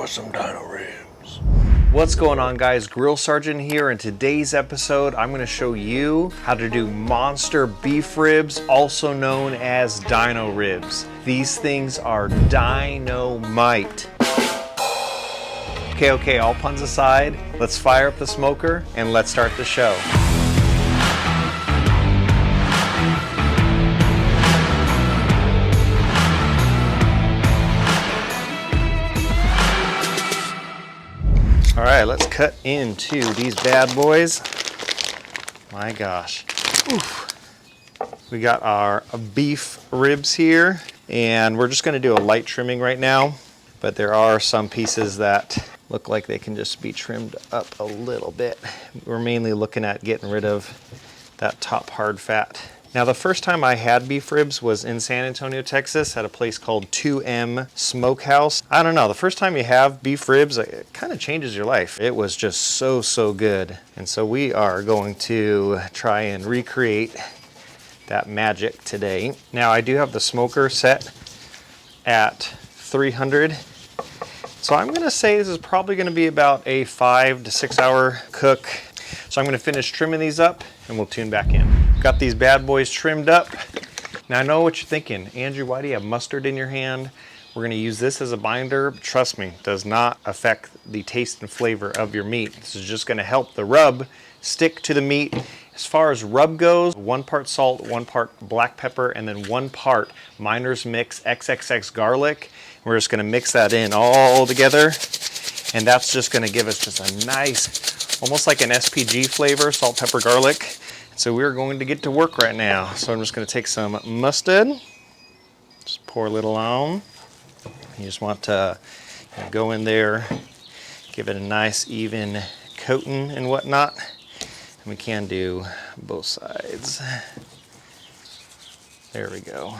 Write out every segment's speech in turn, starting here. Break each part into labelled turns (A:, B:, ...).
A: for some Dino Ribs.
B: What's going on, guys? Grill Sergeant here. In today's episode, I'm going to show you how to do monster beef ribs, also known as Dino Ribs. These things are dynamite. Okay, all puns aside, let's fire up the smoker and let's start the show. All right, let's cut into these bad boys. My gosh. Oof. We got our beef ribs here, and we're just gonna do a light trimming right now, but there are some pieces that look like they can just be trimmed up a little bit. We're mainly looking at getting rid of that top hard fat. Now, the first time I had beef ribs was in San Antonio, Texas, at a place called 2M Smokehouse. I don't know, the first time you have beef ribs, it kind of changes your life. It was just so good. And so we are going to try and recreate that magic today. Now, I do have the smoker set at 300. So I'm gonna say this is probably gonna be about a 5 to 6 hour cook. So I'm gonna finish trimming these up and we'll tune back in. Got these bad boys trimmed up. Now I know what you're thinking, Andrew, why do you have mustard in your hand? We're gonna use this as a binder. Trust me, it does not affect the taste and flavor of your meat. This is just gonna help the rub stick to the meat. As far as rub goes, 1 part salt, 1 part black pepper, and then 1 part Miner's Mix XXX garlic. We're just gonna mix that in all together, and that's just gonna give us just a nice, almost like an SPG flavor, salt, pepper, garlic. So we're going to get to work right now. So I'm just gonna take some mustard, just pour a little on. You just want to go in there, give it a nice even coating and whatnot. And we can do both sides. There we go.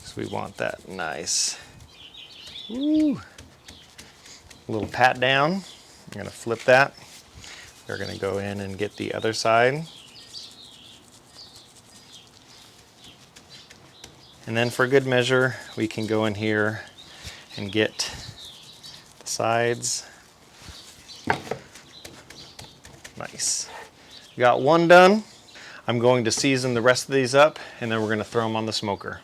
B: So we want that nice. Ooh. A little pat down. I'm gonna flip that. We're gonna go in and get the other side. And then for good measure, we can go in here and get the sides. Nice. We got one done. I'm going to season the rest of these up, and then we're gonna throw them on the smoker.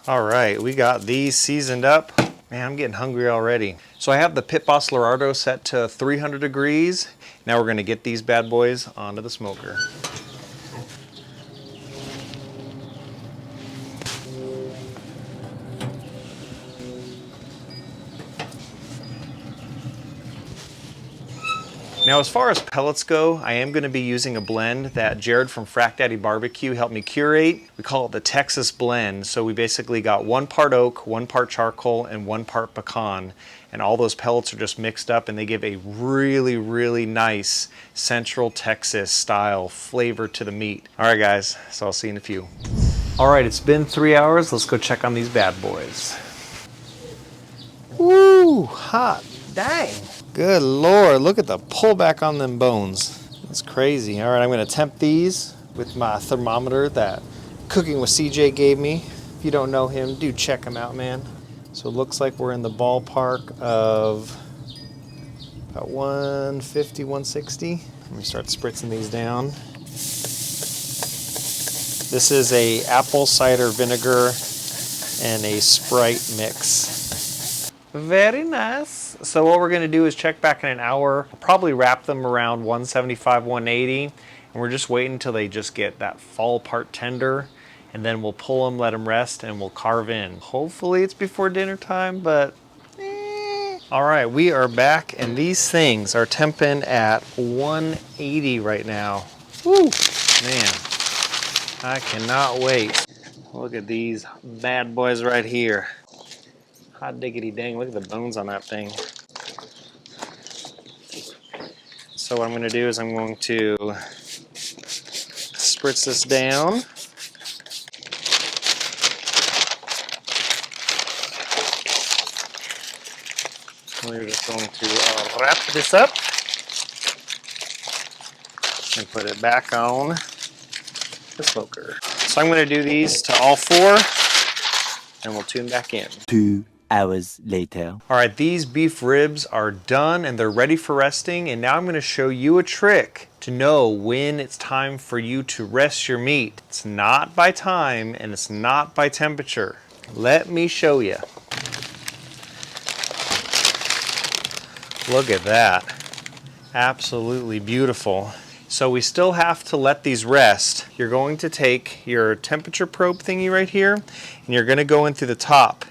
B: All right, we got these seasoned up. Man, I'm getting hungry already. So I have the Pit Boss Lorado set to 300 degrees. Now we're gonna get these bad boys onto the smoker. Now, as far as pellets go, I am going to be using a blend that Jared from Frack Daddy Barbecue helped me curate. We call it the Texas blend. So we basically got 1 part oak, 1 part charcoal, and 1 part pecan. And all those pellets are just mixed up, and they give a really nice Central Texas style flavor to the meat. All right, guys, so I'll see you in a few. All right, it's been 3 hours. Let's go check on these bad boys. Woo, hot, dang. Good Lord, look at the pullback on them bones. That's crazy. All right, I'm gonna temp these with my thermometer that Cooking with CJ gave me. If you don't know him, do check him out, man. So it looks like we're in the ballpark of about 150, 160. Let me start spritzing these down. This is a apple cider vinegar and a Sprite mix. Very nice. So what we're gonna do is check back in an hour. I'll probably wrap them around 175, 180, and we're just waiting until they just get that fall part tender, and then we'll pull them, let them rest, and we'll carve in. Hopefully it's before dinner time, but All right, we are back, and these things are temping at 180 right now. Woo, man, I cannot wait. Look at these bad boys right here. Hot diggity dang, look at the bones on that thing. So what I'm gonna do is I'm going to spritz this down. We're just going to wrap this up and put it back on the smoker. So I'm gonna do these to all 4 and we'll tune back in.
A: 2 hours later.
B: All right, these beef ribs are done and they're ready for resting. And now I'm going to show you a trick to know when it's time for you to rest your meat. It's not by time and it's not by temperature. Let me show you. Look at that. Absolutely beautiful. So we still have to let these rest. You're going to take your temperature probe thingy right here and you're going to go in through the top.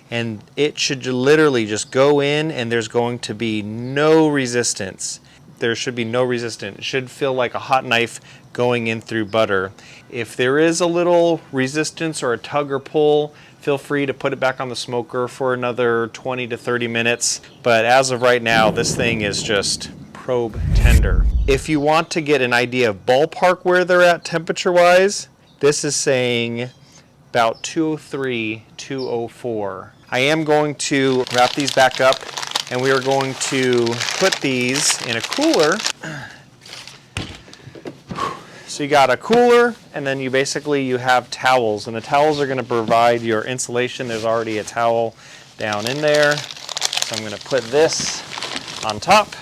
B: And it should literally just go in and there's going to be no resistance. There should be no resistance. It should feel like a hot knife going in through butter. If there is a little resistance or a tug or pull, feel free to put it back on the smoker for another 20 to 30 minutes. But as of right now, this thing is just probe tender. If you want to get an idea of ballpark where they're at temperature-wise, this is saying about 203, 204. I am going to wrap these back up and we are going to put these in a cooler. So you got a cooler and then you have towels, and the towels are going to provide your insulation. There's already a towel down in there. So I'm going to put this on top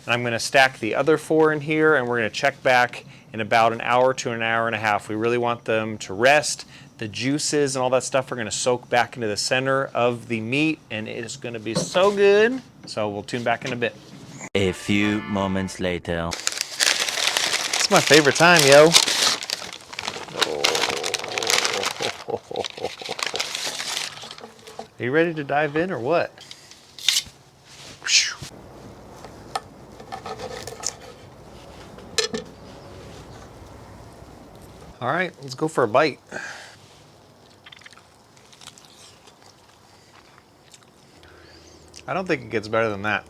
B: and I'm going to stack the other 4 in here, and we're going to check back in about an hour to an hour and a half. We really want them to rest. The juices and all that stuff are going to soak back into the center of the meat, and it is going to be so good. So we'll tune back in a bit.
A: A few moments later.
B: It's my favorite time, yo. Are you ready to dive in or what? All right, let's go for a bite. I don't think it gets better than that.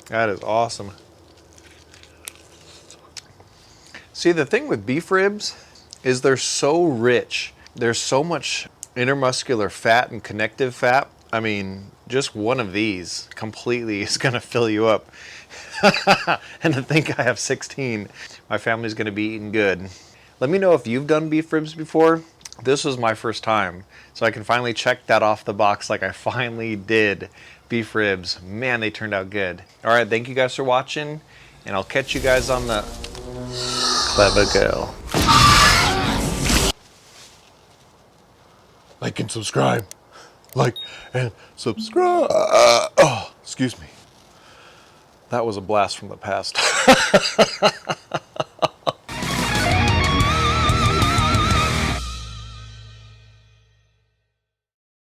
B: That is awesome. See, the thing with beef ribs is they're so rich. There's so much intermuscular fat and connective fat. I mean, just one of these completely is gonna fill you up. And to think I have 16, my family's gonna be eating good. Let me know if you've done beef ribs before. This was my first time, so I can finally check that off the box like I finally did beef ribs. Man, they turned out good. All right, thank you guys for watching, and I'll catch you guys on the Clever Girl.
C: Like and subscribe. Like and subscribe.
B: Excuse me. That was a blast from the past.